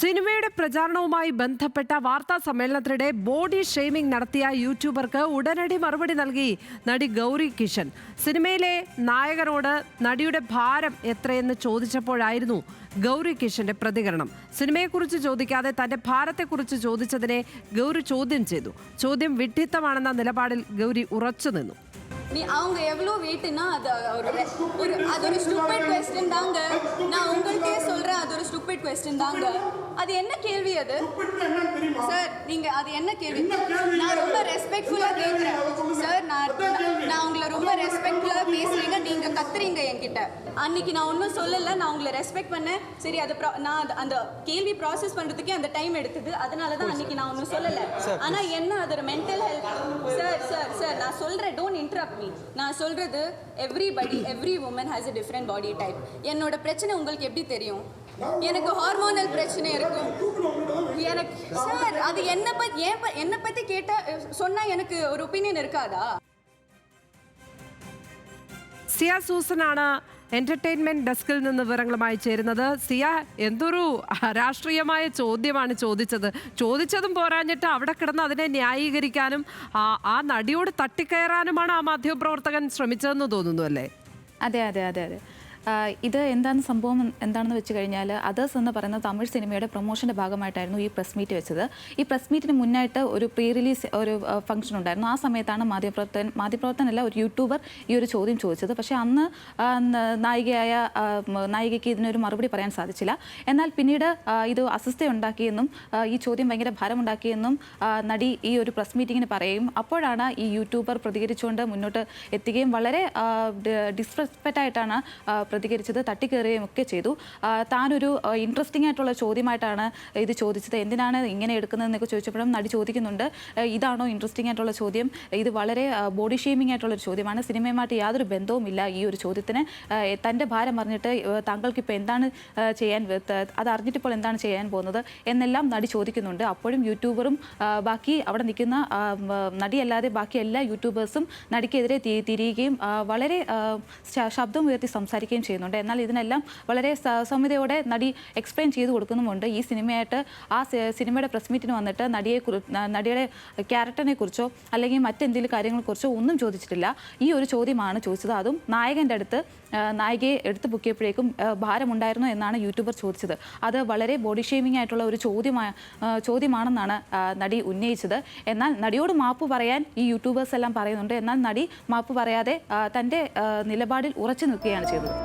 സിനിമയുടെ പ്രചാരണവുമായി ബന്ധപ്പെട്ട വാർത്താ സമ്മേളനത്തിനിടെ ബോഡി ഷെയ്മിംഗ് നടത്തിയ യൂട്യൂബർക്ക് ഉടനടി മറുപടി നൽകി നടി ഗൗരി കിഷൻ. സിനിമയിലെ നായകനോട് നടിയുടെ ഭാരം എത്രയെന്ന് ചോദിച്ചപ്പോഴായിരുന്നു ഗൗരി കിഷന്റെ പ്രതികരണം. സിനിമയെക്കുറിച്ച് ചോദിക്കാതെ തന്റെ ഭാരത്തെക്കുറിച്ച് ചോദിച്ചതിനെ ഗൗരി ചോദ്യം ചെയ്തു. ചോദ്യം വിഡ്ഢിത്തമാണെന്ന നിലപാടിൽ ഗൗരി ഉറച്ചു നിന്നു. அவங்க எவ்வளோ வெயிட்னா அது ஒரு ஸ்டூபிட் क्वेश्चन தாங்க. நான் உங்களுக்கே சொல்றேன், அது ஒரு ஸ்டூபிட் क्वेश्चन தாங்க. அது என்ன கேள்வி அது சார்? நீங்க அது என்ன கேள்வி? நான் ரொம்ப ரெஸ்பெக்ட்ஃபுல்லா கேக்குறேன் சார். நான் உங்களை ரொம்ப ரெஸ்பெக்ட்ஃபுல்லா பேசுறீங்க, நீங்க கத்துறீங்க என்கிட்ட. அன்னைக்கு நான் ஒன்றும் சொல்லல, நான் உங்களை ரெஸ்பெக்ட் பண்ணேன். சரி, அது நான் அந்த கேள்வி ப்ராசஸ் பண்றதுக்கே அந்த டைம் எடுத்தது, அதனால தான் அன்னைக்கு நான் ஒன்றும் சொல்லல. ஆனா என்ன அது ஒரு mental health sir. Sir sir நான் சொல்றேன், டோன்ட் இன்டரப்ட் மீ. நான் சொல்றது every woman has a different body type. என்னோட பிரச்சனை உங்களுக்கு எப்படி தெரியும்? எனக்கு ஹார்மோனல் பிரச்சனை இருக்கும். எனக்கு சார் அது என்ன பத்தி கேட்டா சொன்னா எனக்கு ஒரு ஒப்பீனியன் இருக்காதா? സിയ സൂസനാണ് എന്റർടൈൻമെന്റ് ഡെസ്കിൽ നിന്ന് വിവരങ്ങളുമായി ചേരുന്നത്. സിയ, എന്തൊരു രാഷ്ട്രീയമായ ചോദ്യമാണ് ചോദിച്ചതും പോരാഞ്ഞിട്ട് അവിടെ കിടന്ന് അതിനെ ന്യായീകരിക്കാനും ആ നടിയോട് തട്ടിക്കയറാനുമാണ് ആ മാധ്യമപ്രവർത്തകൻ ശ്രമിച്ചതെന്ന് തോന്നുന്നു, അല്ലേ? അതെ അതെ അതെ അതെ ഇത് എന്താണ് സംഭവം എന്താണെന്ന് വെച്ച് കഴിഞ്ഞാൽ, അതേഴ്സ് എന്ന് പറയുന്ന തമിഴ് സിനിമയുടെ പ്രൊമോഷൻ്റെ ഭാഗമായിട്ടായിരുന്നു ഈ പ്രസ് മീറ്റ് വെച്ചത്. ഈ പ്രസ് മീറ്റിന് മുന്നായിട്ട് ഒരു പ്രീ റിലീസ് ഒരു ഫംഗ്ഷൻ ഉണ്ടായിരുന്നു. ആ സമയത്താണ് മാധ്യമപ്രവർത്തനല്ല ഒരു യൂട്യൂബർ ഈ ഒരു ചോദ്യം ചോദിച്ചത്. പക്ഷേ അന്ന് നായികയ്ക്ക് ഇതിനൊരു മറുപടി പറയാൻ സാധിച്ചില്ല. എന്നാൽ പിന്നീട് ഇത് അസ്വസ്ഥയുണ്ടാക്കിയെന്നും ഈ ചോദ്യം ഭയങ്കര ഭാരമുണ്ടാക്കിയെന്നും നടി ഈ ഒരു പ്രസ് മീറ്റിങ്ങിന് പറയും. അപ്പോഴാണ് ഈ യൂട്യൂബർ പ്രതികരിച്ചുകൊണ്ട് മുന്നോട്ട് എത്തുകയും വളരെ ഡിസ്റെസ്പെക്റ്റായിട്ടാണ് പ്രതികരിച്ചത്, തട്ടിക്കയറുകയും ഒക്കെ ചെയ്തു. താനൊരു ഇൻട്രസ്റ്റിംഗ് ആയിട്ടുള്ള ചോദ്യമായിട്ടാണ് ഇത് ചോദിച്ചത്. എന്തിനാണ് ഇങ്ങനെ എടുക്കുന്നതെന്നൊക്കെ ചോദിച്ചപ്പോഴും നടി ചോദിക്കുന്നുണ്ട്, ഇതാണോ ഇൻട്രസ്റ്റിംഗ് ആയിട്ടുള്ള ചോദ്യം? ഇത് വളരെ ബോഡി ഷെയ്മിംഗ് ആയിട്ടുള്ളൊരു ചോദ്യമാണ്. സിനിമയുമായിട്ട് യാതൊരു ബന്ധവുമില്ല ഈ ഒരു ചോദ്യത്തിന്. തൻ്റെ ഭാരം അറിഞ്ഞിട്ട് താങ്കൾക്ക് ഇപ്പോൾ എന്താണ് ചെയ്യാൻ, അത് അറിഞ്ഞിട്ട് ഇപ്പോൾ എന്താണ് ചെയ്യാൻ പോകുന്നത് എന്നെല്ലാം നടി ചോദിക്കുന്നുണ്ട്. അപ്പോഴും യൂട്യൂബറും ബാക്കി അവിടെ നിൽക്കുന്ന നടിയല്ലാതെ ബാക്കി എല്ലാ യൂട്യൂബേഴ്സും നടിക്കെതിരെ തിരിയുകയും വളരെ ശബ്ദം ഉയർത്തി സംസാരിക്കുകയും ചെയ്യുന്നുണ്ട്. എന്നാൽ ഇതിനെല്ലാം വളരെ സൗമ്യതയോടെ നടി എക്സ്പ്ലെയിൻ ചെയ്ത് കൊടുക്കുന്നുമുണ്ട്. ഈ സിനിമയായിട്ട് സിനിമയുടെ പ്രസ് മീറ്റിന് വന്നിട്ട് നടിയുടെ ക്യാരക്ടറിനെ കുറിച്ചോ അല്ലെങ്കിൽ മറ്റെന്തെങ്കിലും കാര്യങ്ങളെക്കുറിച്ചോ ഒന്നും ചോദിച്ചിട്ടില്ല. ഈ ഒരു ചോദ്യമാണ് ചോദിച്ചത്. അതും നായകൻ്റെ അടുത്ത് നായികയെ എടുത്ത് പൊക്കിയപ്പോഴേക്കും ഭാരമുണ്ടായിരുന്നു എന്നാണ് യൂട്യൂബർ ചോദിച്ചത്. അത് വളരെ ബോഡി ഷെയ്മിംഗ് ആയിട്ടുള്ള ഒരു ചോദ്യമാണെന്നാണ് നടി ഉന്നയിച്ചത്. എന്നാൽ നടിയോട് മാപ്പ് പറയാൻ ഈ യൂട്യൂബേഴ്സ് എല്ലാം പറയുന്നുണ്ട്. എന്നാൽ നടി മാപ്പ് പറയാതെ തൻ്റെ നിലപാടിൽ ഉറച്ചു നിൽക്കുകയാണ് ചെയ്തത്.